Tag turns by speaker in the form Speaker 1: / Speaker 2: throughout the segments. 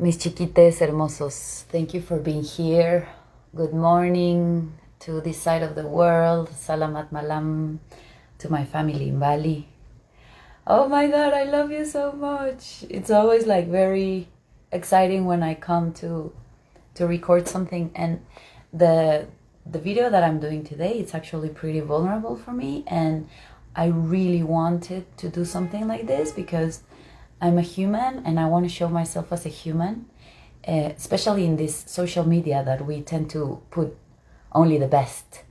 Speaker 1: Mis chiquites hermosos, thank you for being here. Good morning to this side of the world. Salamat malam to my family in Bali. Oh my God, I love you so much. It's always like very exciting when I come to record something, and the video that I'm doing today, it's actually pretty vulnerable for me, and I really wanted to do something like this because I'm a human and I want to show myself as a human, especially in this social media that we tend to put only the best,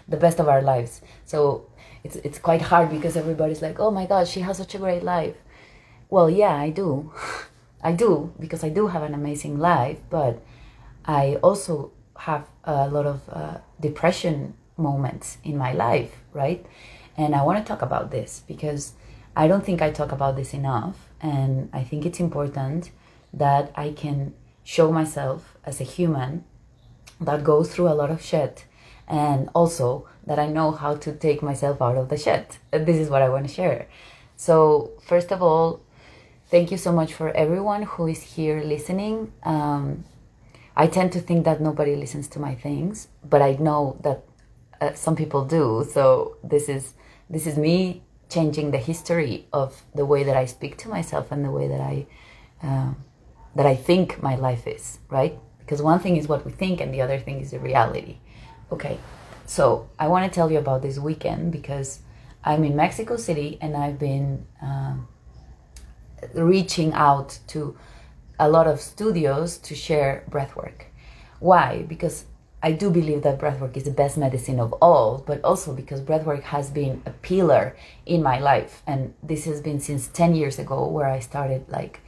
Speaker 1: the best of our lives. So it's quite hard because everybody's like, oh my God, she has such a great life. Well, yeah, I do. I do, because I do have an amazing life, but I also have a lot of depression moments in my life, right? And I want to talk about this because I don't think I talk about this enough, and I think it's important that I can show myself as a human that goes through a lot of shit, and also that I know how to take myself out of the shit. This is what I want to share. So first of all, thank you so much for everyone who is here listening. I tend to think that nobody listens to my things, but I know that some people do. So this is me changing the history of the way that I speak to myself and the way that I think my life is, right? Because one thing is what we think and the other thing is the reality. Okay, so I want to tell you about this weekend because I'm in Mexico City and I've been reaching out to a lot of studios to share breathwork. Why? Because I do believe that breathwork is the best medicine of all, but also because breathwork has been a pillar in my life. And this has been since 10 years ago, where I started like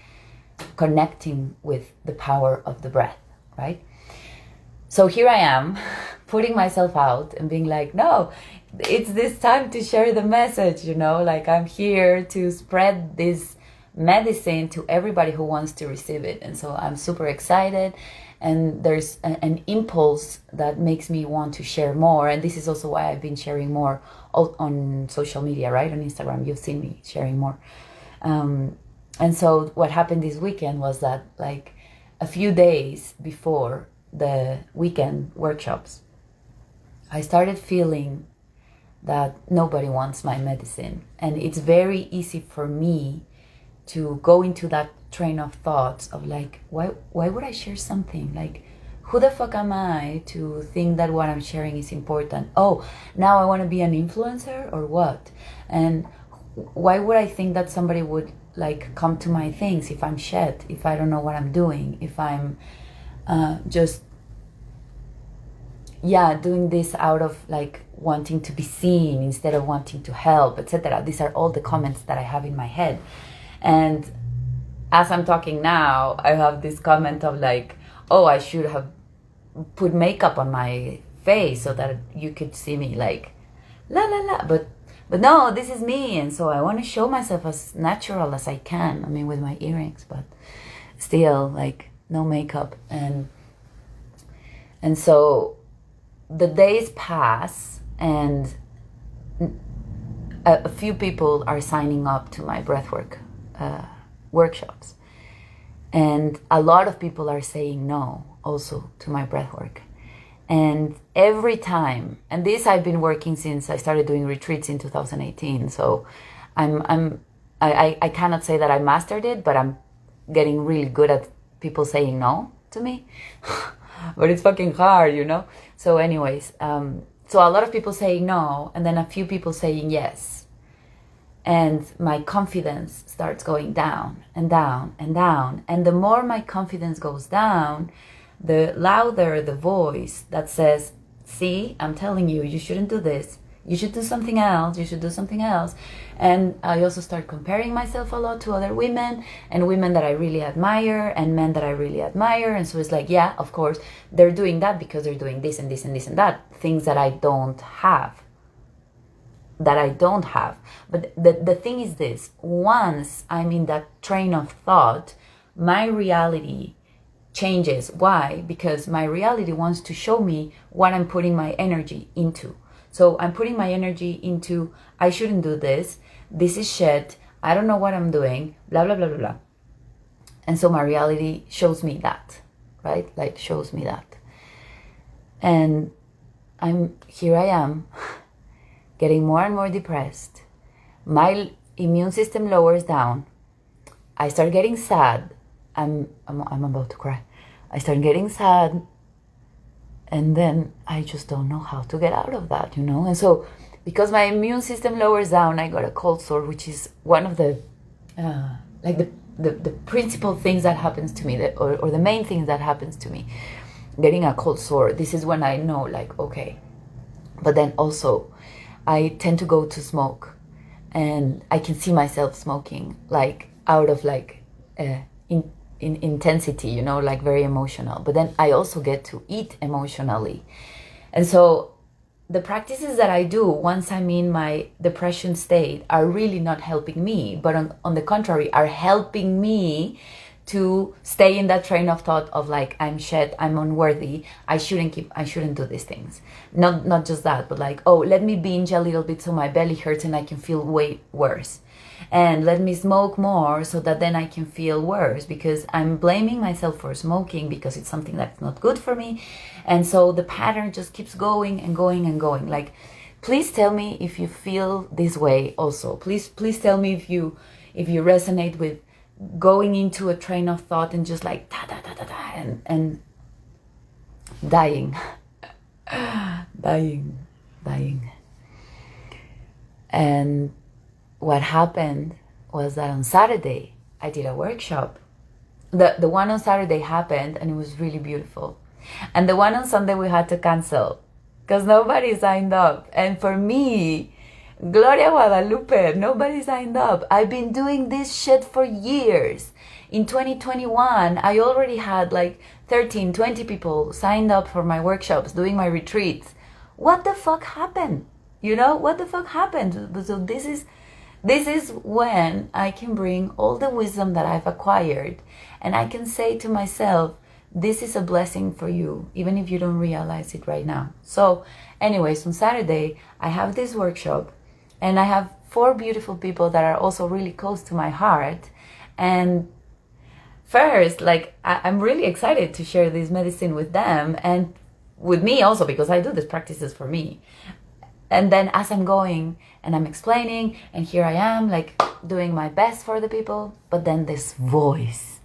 Speaker 1: connecting with the power of the breath, right? So here I am putting myself out and being like, no, it's this time to share the message, like I'm here to spread this medicine to everybody who wants to receive it. And so I'm super excited, and there's an impulse that makes me want to share more. And this is also why I've been sharing more on social media, right? On Instagram, you've seen me sharing more. And so what happened this weekend was that like a few days before the weekend workshops, I started feeling that nobody wants my medicine. And it's very easy for me to go into that train of thoughts of like, why would I share something? Like, who the fuck am I to think that what I'm sharing is important? Oh, now I want to be an influencer or what? And why would I think that somebody would like come to my things if I'm shit, if I don't know what I'm doing, if I'm just doing this out of like wanting to be seen instead of wanting to help, etc. These are all the comments that I have in my head. And as I'm talking now, I have this comment of like, oh, I should have put makeup on my face so that you could see me like la la la, but no, this is me. And so I want to show myself as natural as I can. I mean, with my earrings, but still like no makeup. And so the days pass, and a few people are signing up to my breathwork workshops, and a lot of people are saying no also to my breathwork. And every time, and this I've been working since I started doing retreats in 2018, so I cannot say that I mastered it, but I'm getting really good at people saying no to me. But it's fucking hard, so anyways, so a lot of people saying no, and then a few people saying yes. And my confidence starts going down and down and down. And the more my confidence goes down, the louder the voice that says, see, I'm telling you, you shouldn't do this. You should do something else. You should do something else. And I also start comparing myself a lot to other women, and women that I really admire, and men that I really admire. And so it's like, yeah, of course, they're doing that because they're doing this and this and this and that. Things that I don't have. But the thing is this: once I'm in that train of thought, my reality changes. Why? Because my reality wants to show me what I'm putting my energy into. So I'm putting my energy into, I shouldn't do this. This is shit. I don't know what I'm doing. Blah, blah, blah, blah, blah. And so my reality shows me that, right? Like shows me that. And here I am getting more and more depressed. My immune system lowers down. I start getting sad. I'm about to cry. I start getting sad, and then I just don't know how to get out of that, And so, because my immune system lowers down, I got a cold sore, which is one of the the principal things that happens to me, or the main things that happens to me. Getting a cold sore. This is when I know, like, okay. But then also, I tend to go to smoke, and I can see myself smoking, like out of like in intensity, like very emotional. But then I also get to eat emotionally. And so the practices that I do once I'm in my depression state are really not helping me, but on the contrary, are helping me to stay in that train of thought of like, I'm shit, I'm unworthy, I shouldn't do these things. Not just that, but like, oh, let me binge a little bit so my belly hurts and I can feel way worse. And let me smoke more so that then I can feel worse, because I'm blaming myself for smoking because it's something that's not good for me. And so the pattern just keeps going and going and going. Like, please tell me if you feel this way also. Please tell me if you resonate with going into a train of thought and just like da da da da da and dying. dying. And what happened was that on Saturday I did a workshop. The one on Saturday happened and it was really beautiful. And the one on Sunday we had to cancel because nobody signed up. And for me, Gloria Guadalupe, nobody signed up. I've been doing this shit for years. In 2021, I already had like 13, 20 people signed up for my workshops, doing my retreats. What the fuck happened? What the fuck happened? So this is when I can bring all the wisdom that I've acquired, and I can say to myself, this is a blessing for you, even if you don't realize it right now. So anyways, on Saturday, I have this workshop, and I have 4 beautiful people that are also really close to my heart. And first, like, I'm really excited to share this medicine with them and with me also, because I do these practices for me. And then as I'm going and I'm explaining, and here I am, like, doing my best for the people, but then this voice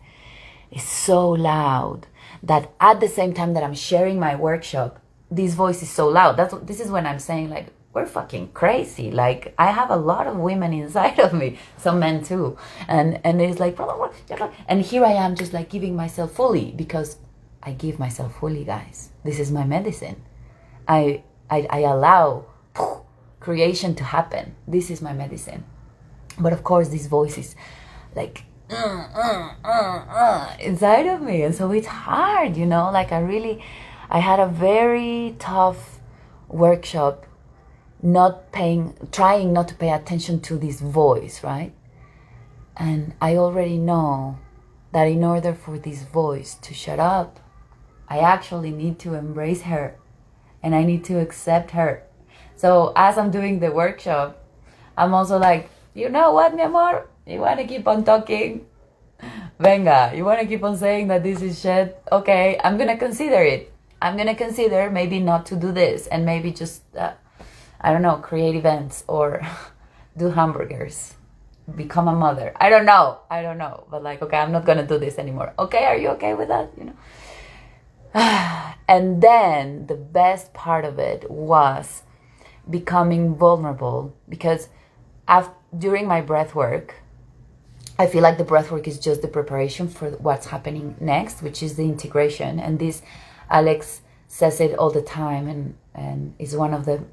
Speaker 1: is so loud that at the same time that I'm sharing my workshop, this voice is so loud. This is when I'm saying, like, we're fucking crazy. Like, I have a lot of women inside of me, some men too. And it's like, and here I am just like giving myself fully, because I give myself fully, guys. This is my medicine. I allow creation to happen. This is my medicine. But of course, this voice is like inside of me. And so it's hard, like I had a very tough workshop, trying not to pay attention to this voice, right? And I already know that in order for this voice to shut up, I actually need to embrace her, and I need to accept her. So as I'm doing the workshop, I'm also like, you know what, mi amor? You want to keep on talking? Venga, you want to keep on saying that this is shit? Okay, I'm going to consider it. I'm going to consider maybe not to do this, and maybe just, I don't know, create events or do hamburgers, become a mother. I don't know. But like, okay, I'm not going to do this anymore. Okay, are you okay with that? And then the best part of it was becoming vulnerable, because during my breath work, I feel like the breath work is just the preparation for what's happening next, which is the integration. And this, Alex says it all the time, and is one of the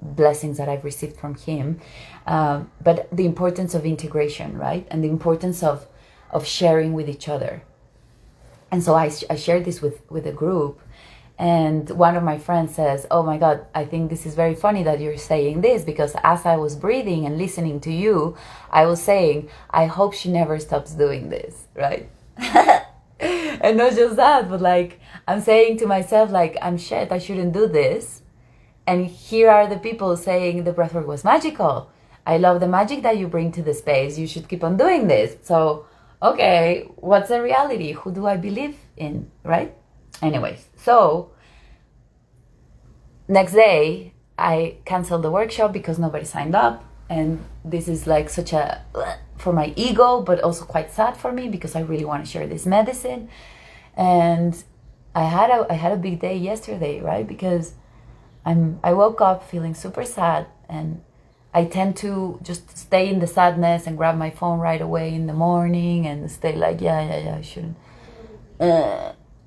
Speaker 1: blessings that I've received from him. But the importance of integration, right? And the importance of sharing with each other. And so I shared this with a group, and one of my friends says, oh my God, I think this is very funny that you're saying this, because as I was breathing and listening to you, I was saying, I hope she never stops doing this, right? And not just that, but like, I'm saying to myself, like, I'm shit, I shouldn't do this. And here are the people saying the breathwork was magical. I love the magic that you bring to the space. You should keep on doing this. So, okay, what's the reality? Who do I believe in, right? Anyways, so next day I canceled the workshop because nobody signed up, and this is like such a for my ego, but also quite sad for me because I really want to share this medicine. And I had a big day yesterday, right? Because I woke up feeling super sad, and I tend to just stay in the sadness and grab my phone right away in the morning and stay like, yeah, I shouldn't,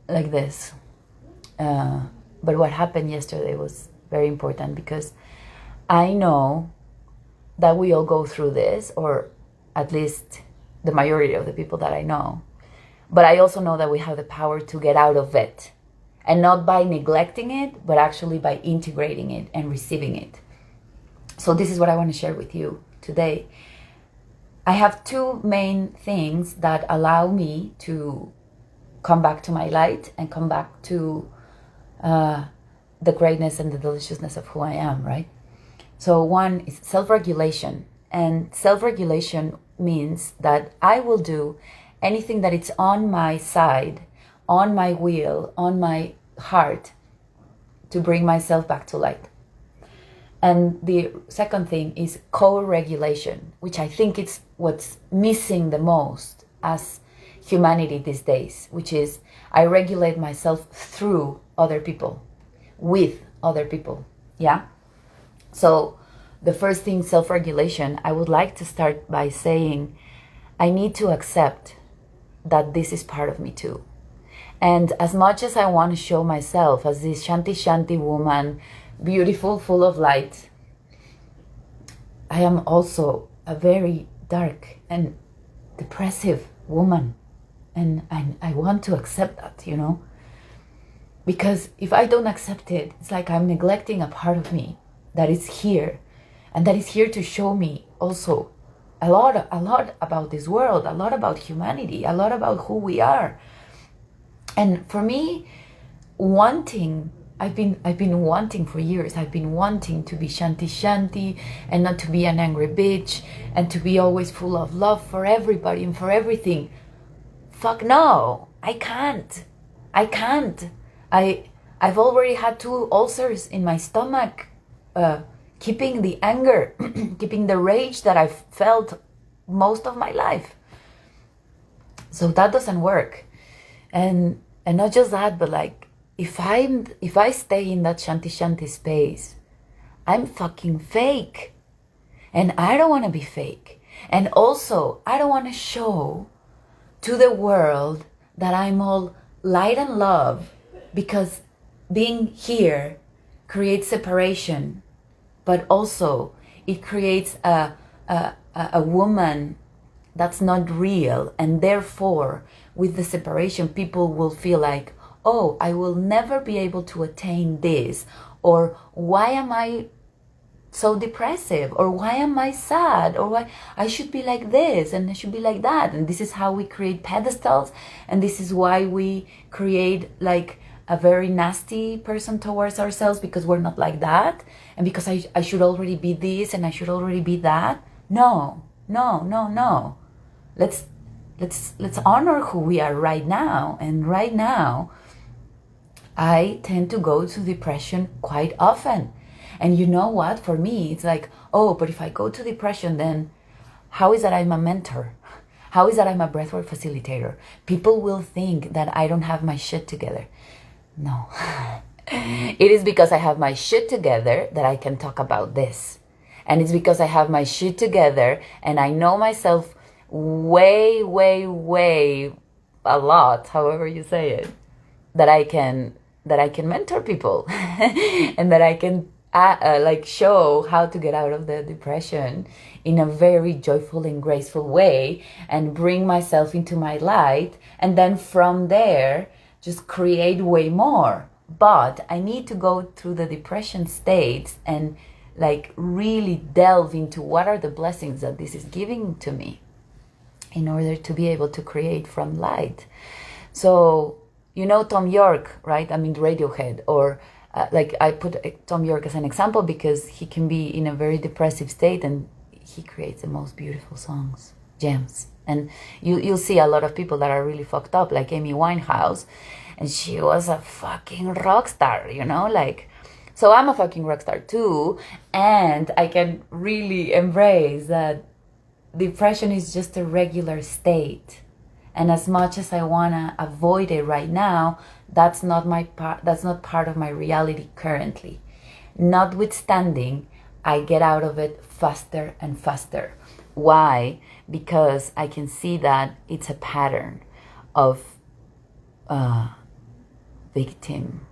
Speaker 1: like this. But what happened yesterday was very important because I know that we all go through this, or at least the majority of the people that I know. But I also know that we have the power to get out of it, and not by neglecting it, but actually by integrating it and receiving it. So this is what I want to share with you today. I have two main things that allow me to come back to my light and come back to the greatness and the deliciousness of who I am, right? So one is self-regulation. And self-regulation means that I will do anything that it's on my side, on my will, on my heart, to bring myself back to light. And the second thing is co-regulation, which I think it's what's missing the most as humanity these days, which is I regulate myself through other people, with other people, yeah? So the first thing, self-regulation, I would like to start by saying I need to accept that this is part of me too. And as much as I want to show myself as this Shanti woman, beautiful, full of light, I am also a very dark and depressive woman. And I want to accept that, you know? Because if I don't accept it, it's like I'm neglecting a part of me that is here, and that is here to show me also a lot about this world, a lot about humanity, a lot about who we are. And for me, I've been wanting for years. I've been wanting to be Shanti and not to be an angry bitch and to be always full of love for everybody and for everything. Fuck no, I can't. I've already had 2 ulcers in my stomach, keeping the anger, keeping the rage that I've felt most of my life. So that doesn't work. And not just that, but like if I stay in that Shanti space, I'm fucking fake. And I don't want to be fake. And also, I don't want to show to the world that I'm all light and love, because being here creates separation, but also it creates a woman that's not real. And therefore, with the separation, people will feel like, oh, I will never be able to attain this, or why am I so depressive, or why am I sad, or why I should be like this and I should be like that. And this is how we create pedestals, and this is why we create like a very nasty person towards ourselves, because we're not like that, and because I should already be this and I should already be that. No. Let's honor who we are right now. And right now, I tend to go to depression quite often. And you know what? For me, it's like, oh, but if I go to depression, then how is that I'm a mentor? How is that I'm a breathwork facilitator? People will think that I don't have my shit together. No. It is because I have my shit together that I can talk about this. And it's because I have my shit together and I know myself way a lot, however you say it, that I can mentor people and that I can like show how to get out of the depression in a very joyful and graceful way and bring myself into my light, and then from there just create way more. But I need to go through the depression states and like really delve into what are the blessings that this is giving to me in order to be able to create from light. So, you know Tom York, right? I mean Radiohead, or like I put Tom York as an example because he can be in a very depressive state and he creates the most beautiful songs, gems, And you'll see a lot of people that are really fucked up, like Amy Winehouse, and she was a fucking rock star, you know, like. So I'm a fucking rock star too, and I can really embrace that depression is just a regular state. And as much as I wanna avoid it right now, that's not part of my reality currently. Notwithstanding, I get out of it faster and faster. Why? Because I can see that it's a pattern of victim.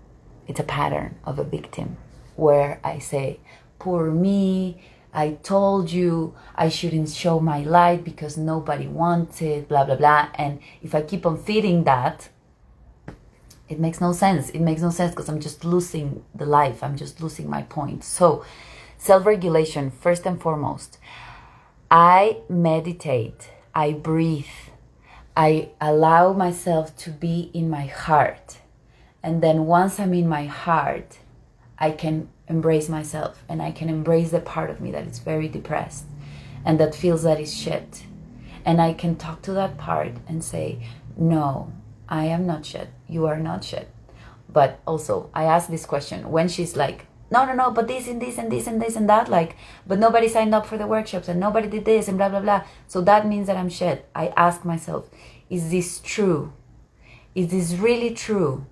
Speaker 1: It's a pattern of a victim where I say, poor me, I told you I shouldn't show my light because nobody wants it, blah, blah, blah. And if I keep on feeding that, it makes no sense. It makes no sense because I'm just losing the life. I'm just losing my point. So self-regulation, first and foremost. I meditate. I breathe. I allow myself to be in my heart. And then once I'm in my heart, I can embrace myself and I can embrace the part of me that is very depressed and that feels that is shit. And I can talk to that part and say, no, I am not shit. You are not shit. But also, I ask this question when she's like, no, but this and this and this and this and that, like, but nobody signed up for the workshops and nobody did this and blah, blah, blah. So that means that I'm shit. I ask myself, is this true? Is this really true?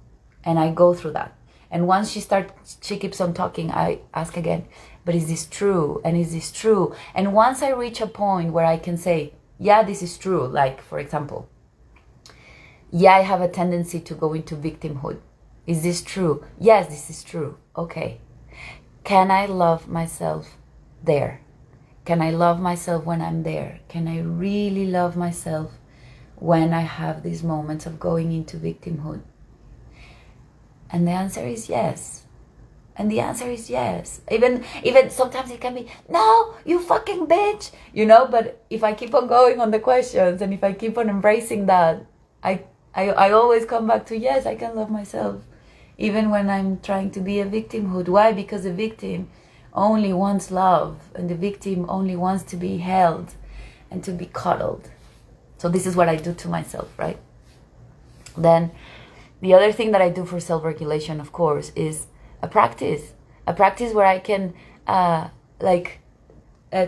Speaker 1: And I go through that. And once she keeps on talking, I ask again, but is this true? And is this true? And once I reach a point where I can say, yeah, this is true. Like, for example, yeah, I have a tendency to go into victimhood. Is this true? Yes, this is true. Okay. Can I love myself there? Can I love myself when I'm there? Can I really love myself when I have these moments of going into victimhood? And the answer is yes. And the answer is yes. Even sometimes it can be, no, you fucking bitch, you know, but if I keep on going on the questions and if I keep on embracing that, I always come back to, yes, I can love myself. Even when I'm trying to be a victimhood. Why? Because the victim only wants love and the victim only wants to be held and to be cuddled. So this is what I do to myself, right? Then the other thing that I do for self-regulation, of course, is a practice where I can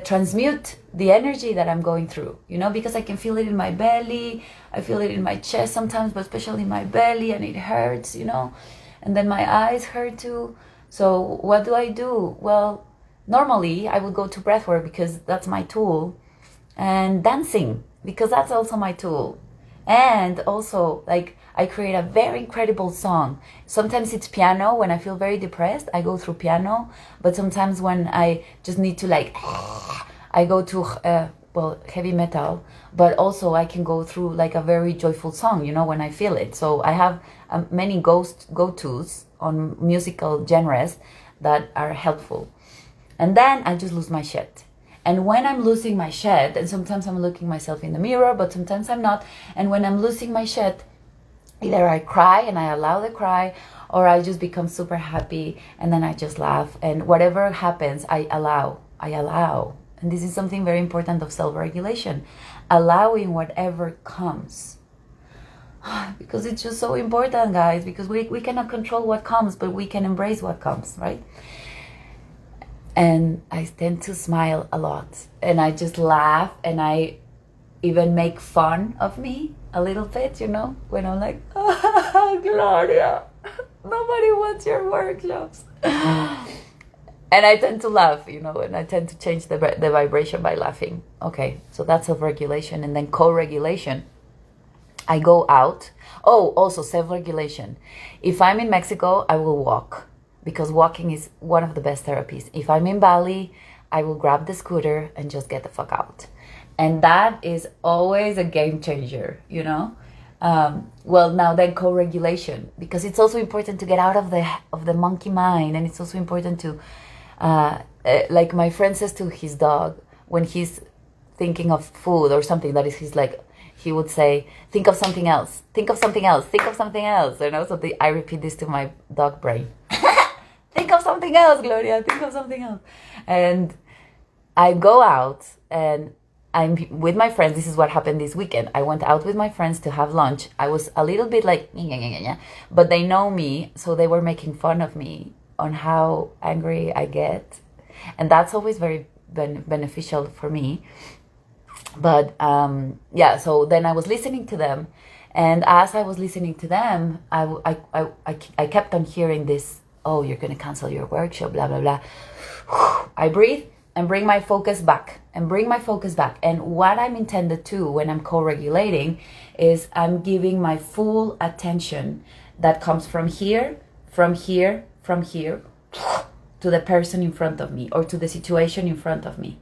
Speaker 1: transmute the energy that I'm going through, you know, because I can feel it in my belly, I feel it in my chest sometimes, but especially my belly, and it hurts, you know, and then my eyes hurt too. So what do? Well, normally I would go to breathwork because that's my tool, and dancing because that's also my tool. And also, like, I create a very incredible song. Sometimes it's piano. When I feel very depressed, I go through piano. But sometimes when I just need to, like, I go to, heavy metal. But also I can go through, like, a very joyful song, you know, when I feel it. So I have many go-tos on musical genres that are helpful. And then I just lose my shit. And when I'm losing my shit, and sometimes I'm looking myself in the mirror, but sometimes I'm not. And when I'm losing my shit, either I cry and I allow the cry, or I just become super happy and then I just laugh. And whatever happens, I allow. And this is something very important of self-regulation. Allowing whatever comes. Because it's just so important, guys, because we cannot control what comes, but we can embrace what comes, right? And I tend to smile a lot and I just laugh and I even make fun of me a little bit, you know, when I'm like, oh, Gloria, nobody wants your workshops. And I tend to laugh, you know, and I tend to change the vibration by laughing. Okay, so that's self-regulation. And then co-regulation. I go out. Oh, also self-regulation. If I'm in Mexico, I will walk. Because walking is one of the best therapies. If I'm in Bali, I will grab the scooter and just get the fuck out. And that is always a game changer, you know? Well, now then co-regulation. Because it's also important to get out of the monkey mind. And it's also important to, like my friend says to his dog, when he's thinking of food or something, that is, he's like, he would say, think of something else. Think of something else. Think of something else. You know, so I repeat this to my dog brain. Think of something else, Gloria. Think of something else. And I go out and I'm with my friends. This is what happened this weekend. I went out with my friends to have lunch. I was a little bit like, but they know me, so they were making fun of me on how angry I get. And that's always very beneficial for me. But yeah, so then I was listening to them. And as I was listening to them, I kept on hearing this, oh, you're going to cancel your workshop, blah, blah, blah. I breathe and bring my focus back and bring my focus back. And what I'm intended to when I'm co-regulating is I'm giving my full attention that comes from here, from here, from here to the person in front of me or to the situation in front of me.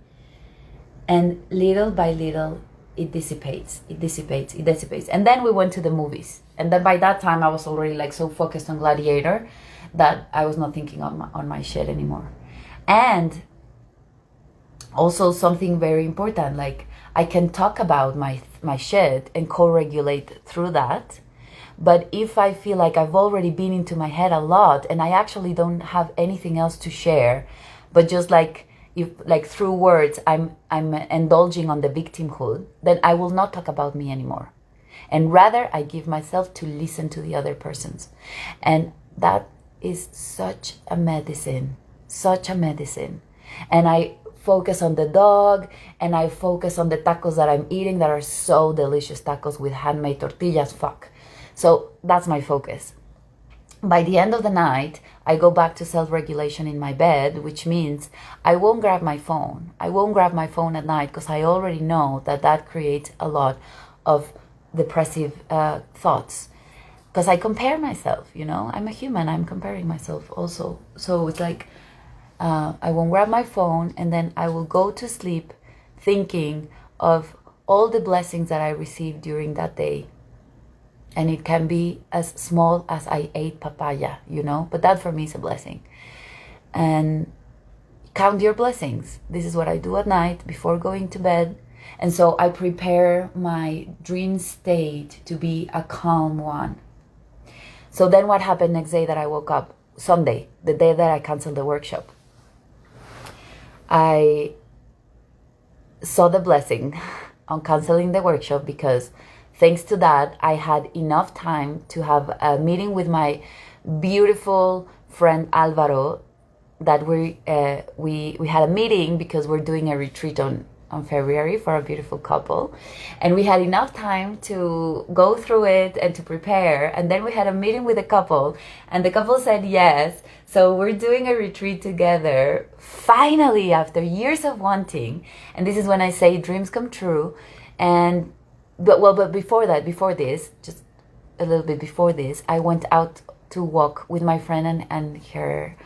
Speaker 1: And little by little, it dissipates. And then we went to the movies. And then by that time, I was already like so focused on Gladiator that I was not thinking on my shit anymore. And also something very important, like I can talk about my shit and co-regulate through that. But if I feel like I've already been into my head a lot and I actually don't have anything else to share, but just like if like through words I'm indulging on the victimhood, then I will not talk about me anymore. And rather I give myself to listen to the other persons. And that is such a medicine. And I focus on the dog, and I focus on the tacos that I'm eating that are so delicious, tacos with handmade tortillas, fuck. So that's my focus. By the end of the night, I go back to self-regulation in my bed, which means I won't grab my phone. I won't grab my phone at night because I already know that creates a lot of depressive thoughts. Because I compare myself, I'm a human, I'm comparing myself also. So it's like, I won't grab my phone, and then I will go to sleep thinking of all the blessings that I received during that day. And it can be as small as I ate papaya, but that for me is a blessing. And count your blessings. This is what I do at night before going to bed. And so I prepare my dream state to be a calm one. So then what happened next day that I woke up, Sunday, the day that I canceled the workshop? I saw the blessing on canceling the workshop because thanks to that, I had enough time to have a meeting with my beautiful friend Alvaro. That we had a meeting because we're doing a retreat on February for a beautiful couple, and we had enough time to go through it and to prepare. And then we had a meeting with the couple, and the couple said yes. So we're doing a retreat together, finally, after years of wanting. And this is when I say dreams come true. But before this, just a little bit before this, I went out to walk with my friend and her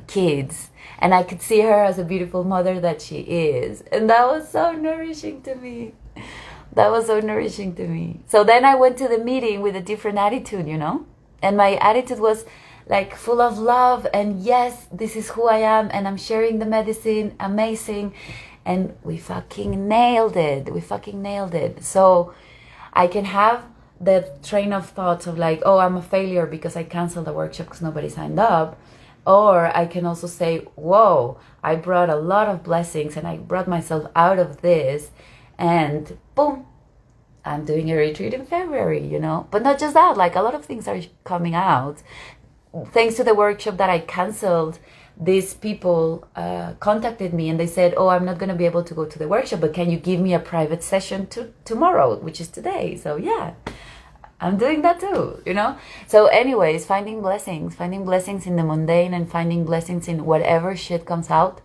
Speaker 1: kids, and I could see her as a beautiful mother that she is, and that was so nourishing to me. So then I went to the meeting with a different attitude, and my attitude was like full of love, and yes, this is who I am, and I'm sharing the medicine, amazing. And we fucking nailed it. So I can have the train of thoughts of like, oh, I'm a failure because I canceled the workshop because nobody signed up. Or I can also say, whoa, I brought a lot of blessings and I brought myself out of this. And boom, I'm doing a retreat in February, But not just that, like a lot of things are coming out. Thanks to the workshop that I canceled, these people contacted me and they said, oh, I'm not going to be able to go to the workshop, but can you give me a private session tomorrow, which is today? So yeah, I'm doing that too, So anyways, finding blessings in the mundane and finding blessings in whatever shit comes out.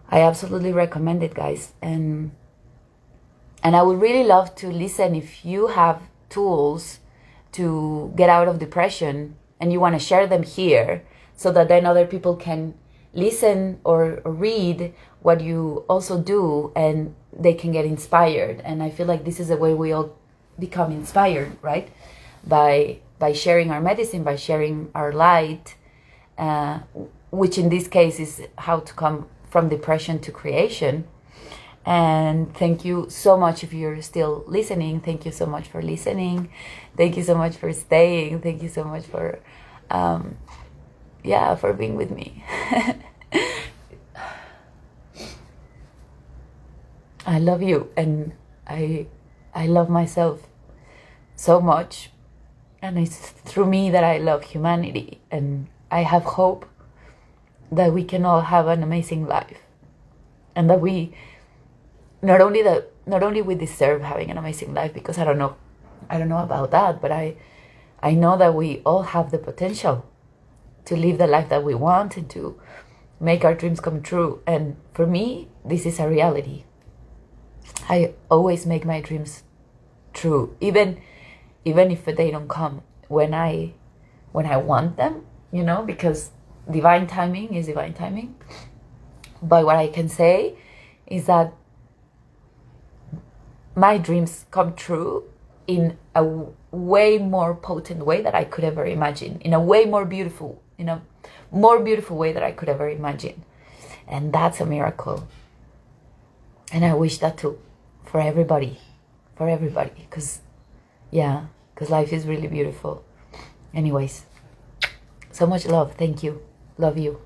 Speaker 1: I absolutely recommend it, guys. And I would really love to listen if you have tools to get out of depression and you want to share them here, so that then other people can listen or read what you also do and they can get inspired. And I feel like this is the way we all become inspired, right? By sharing our medicine, by sharing our light, which in this case is how to come from depression to creation. And thank you so much if you're still listening. Thank you so much for listening. Thank you so much for staying. Thank you so much for for being with me. I love you, and I love myself so much, and it's through me that I love humanity, and I have hope that we can all have an amazing life, and that we not only we deserve having an amazing life, because I don't know about that, but I know that we all have the potential to live the life that we want and to make our dreams come true. And for me, this is a reality. I always make my dreams true, even if they don't come when I want them, because divine timing is divine timing. But what I can say is that my dreams come true in a way more potent way that I could ever imagine, in a more beautiful way that I could ever imagine. And that's a miracle. And I wish that too, for everybody, because life is really beautiful. Anyways, so much love. Thank you. Love you.